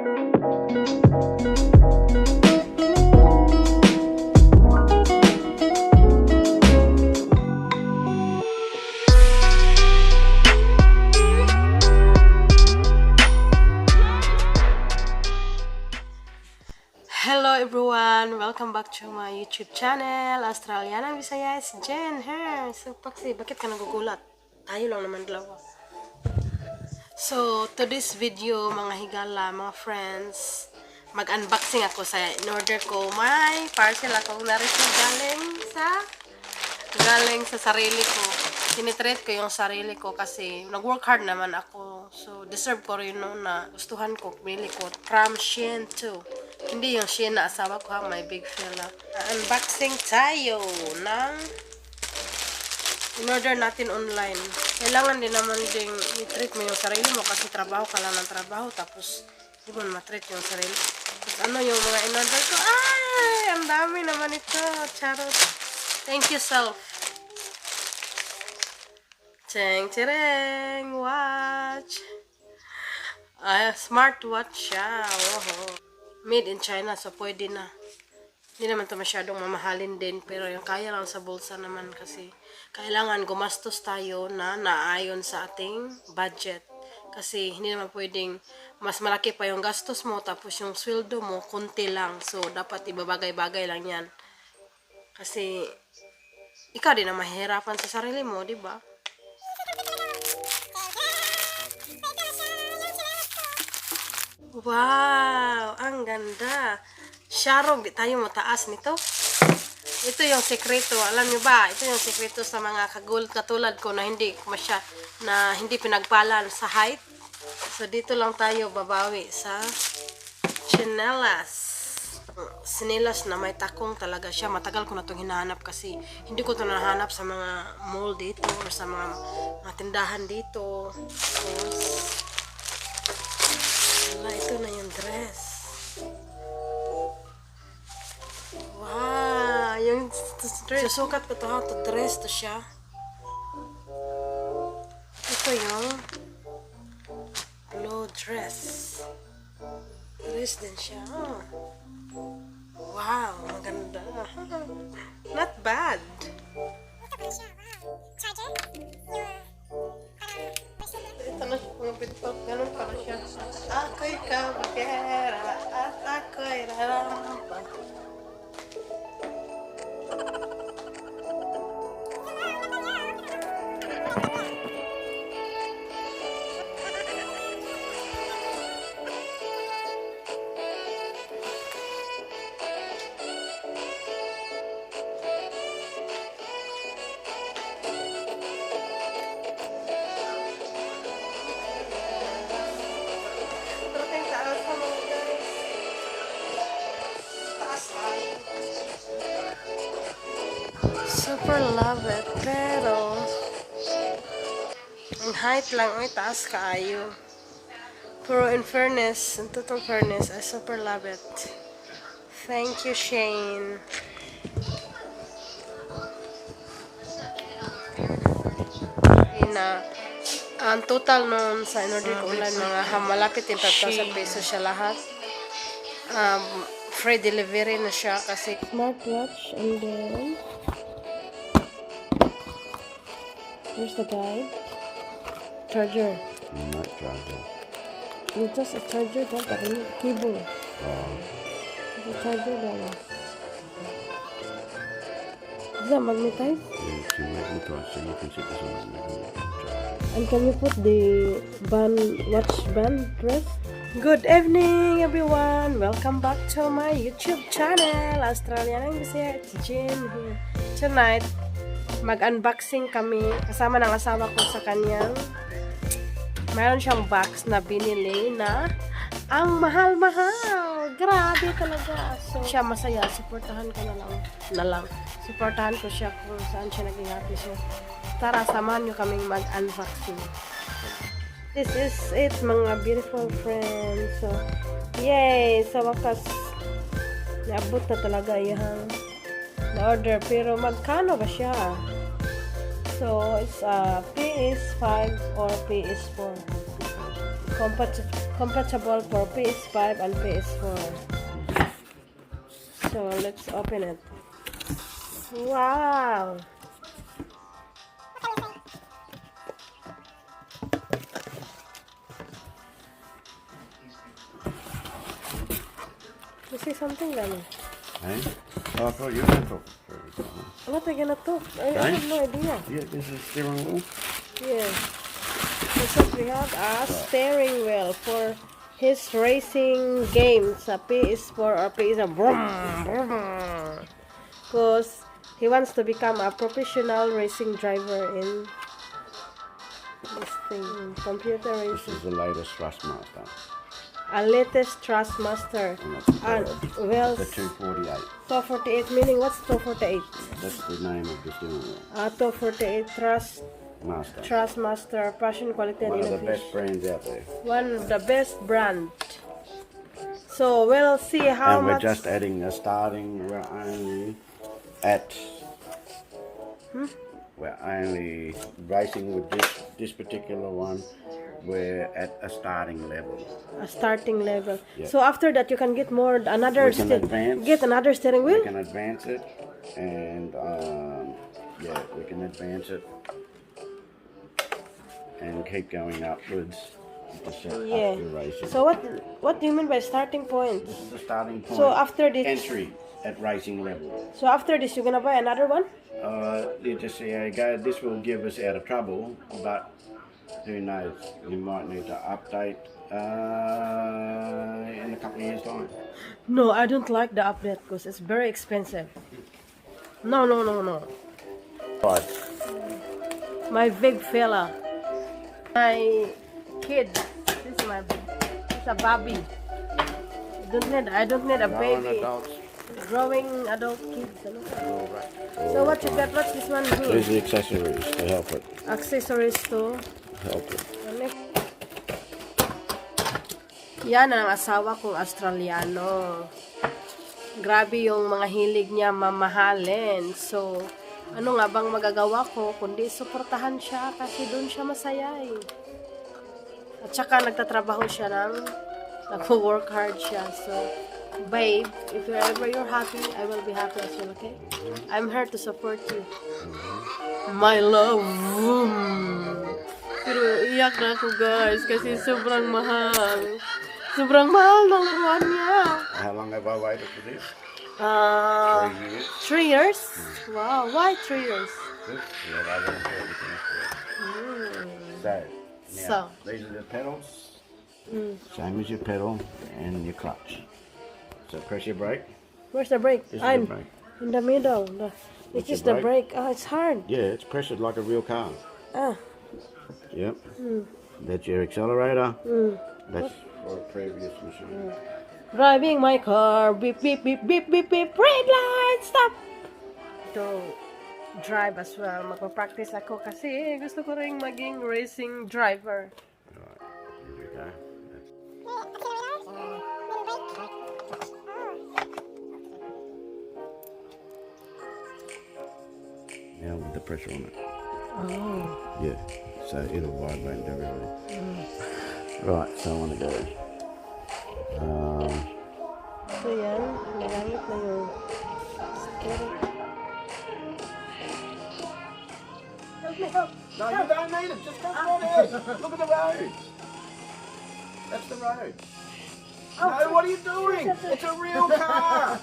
Hello everyone! Welcome back to my YouTube channel. Australianang Bisaya is Jen here. So, Paksi, bakit ka nagugulat? Tayo lang naman dalawa. So, to this video, mga higala, mga friends, mag-unboxing ako sa in-order ko. May parcel akong na-receive galing sa sarili ko. Tinitreat ko yung sarili ko kasi nag-work hard naman ako. So, deserve ko rin no, na gustuhan ko, pili ko. From Shein too. Hindi yung Shein na asawa ko ha, may big fella. Unboxing tayo ng in-order natin online. Kailangan din naman ding i-treat mo yung sarili mo kasi trabaho ka lang ng trabaho tapos di mo ma-treat yung sarili. Tapos ano yung mga in-order ko? Ay! Ang dami naman ito. Charot. Thank you, self. Cheng-chireng! Watch! Smartwatch siya. Oh. Made in China, so pwede na. Hindi naman ito masyadong mamahalin din, pero yung kaya lang sa bulsa naman kasi kailangan gumastos tayo na naayon sa ating budget. Kasi hindi naman pwedeng mas malaki pa yung gastos mo, tapos yung sweldo mo, kunti lang. So, dapat ibabagay-bagay lang yan. Kasi, ikaw din na mahihirapan sa sarili mo, di ba? Wow! Ang ganda! Syarog, di tayo mataas nito. Ito yung sekreto. Alam nyo ba? Ito yung sekreto sa mga katulad ko na hindi pinagpalan sa height. So, dito lang tayo babawi sa chinelas. Sinelas na may takong talaga siya. Matagal ko na itong hinahanap kasi hindi ko ito nahanap sa mga mall dito or sa mga tindahan dito. Ito na yung dress. Wow! Yung dress. Susukat ko ito ha. Ito dress to siya. Ito yung blue dress. Dress din siya. Oh. Wow! Maganda. Not bad. Ito na siya mga pintok. Ganun pala siya. Ako'y kabagera at ako'y raramba. Super love it, pero ang height lang ay taas kaayo. Pero in total fairness, I super love it. Thank you, Shane. Ang total nun sa in-order ko online, mga malapit yung 5,000 pesos siya lahat. Free delivery na siya kasi smartwatch, and then here's the guide. Charger. Not charger. It's just a charger, but a cable. It's a charger lang. Is that magnetized? It's magnetized, so you can set this on a magnet charger. And can you put the watch band rest? Good evening, everyone. Welcome back to my YouTube channel, Australianang Bisaya. It's Jen here. Tonight, mag-unboxing kami kasama ng asawa ko sa kanyang mayroon siyang box na binili na ang mahal-mahal. Grabe talaga. So, siya masaya. Supportahan ko na lang. Supportahan ko siya kung saan siya naging happy siya. Tara, samahan nyo kaming mag-unboxing. This is it, mga beautiful friends. So, yay! Sa wakas, naabot na talaga yung na-order. Pero magkano ba siya? So, it's PS5 or PS4. compatible for PS5 and PS4. So let's open it. Wow! You see something, Danny? Hey? Oh, I thought you were going to talk. What are you gonna talk? I have no idea. Yeah, this is steering wheel. Yeah. So we have a steering wheel for his racing games sa PS4 or PS5. Because he wants to become a professional racing driver in this thing, computer This racing. is the latest Thrustmaster. A latest Trustmaster. And And well, the 248. 248 meaning what's 248? That's the name of the steering wheel. 248 Master. Trustmaster, passion, quality, and One of the innovation. best brands out there. One of the best brand. So we'll see how And we're much. just adding a starting. We're only at. We're only racing with this particular one. We're at a starting level. A starting level. Yeah. So after that, you can get more another. We can advance. Get another steering wheel. We can advance it, and yeah, we can advance it and keep going upwards. To set Yeah. up the racing. So what do you mean by starting point? This is the starting point. So after this, entry at racing level. so after this, you're gonna buy another one. You just see how you go. This will give us out of trouble, but who knows? You might need to update in a couple of years' time. No, I don't like the update because it's very expensive. No. Right. My big fella. My kid. This is it's a baby. I don't need a Grown baby. adults. Growing adult kids. Ano? All right. So what you got? What's this one here? These are the accessories to help it. Accessories to. Help it. Ano? Yan ang asawa kong Australiano. Grabe yung mga hilig niya mamahalin. So, ano nga bang magagawa ko kundi suportahan siya kasi doon siya masaya eh. At saka nagtatrabaho siya nag-work hard siya. So, babe, if you're happy, I will be happy as well, okay? I'm here to support you. My love. Pero iyak na ako guys kasi sobrang mahal. Sobrang mahal ng laruan niya. How long have I waited for this? 3 years? Wow, why 3 years? Good. Yeah, I learned everything for it. So, now, these are the pedals. Same as your pedal and your clutch. So press your brake. Where's the brake? This is the brake. In the middle. Which is the brake? Oh, it's hard. Yeah, it's pressured like a real car. Ah. Yep. That's your accelerator. That's for a previous machine. Driving my car. Beep, beep, beep, beep, beep, beep. Red light, stop! To drive as well. Magpa-practice ako kasi gusto ko rin maging racing driver. Right, here we go. Now with the pressure on it. Oh. Yeah, so it'll vibrate and everything. Right, so I want to go. So yan, nagamit na yung steering. Help me, help! No, you don't need it. Just come on in. Look at the road. That's the road. No, what are you doing? It's a real car.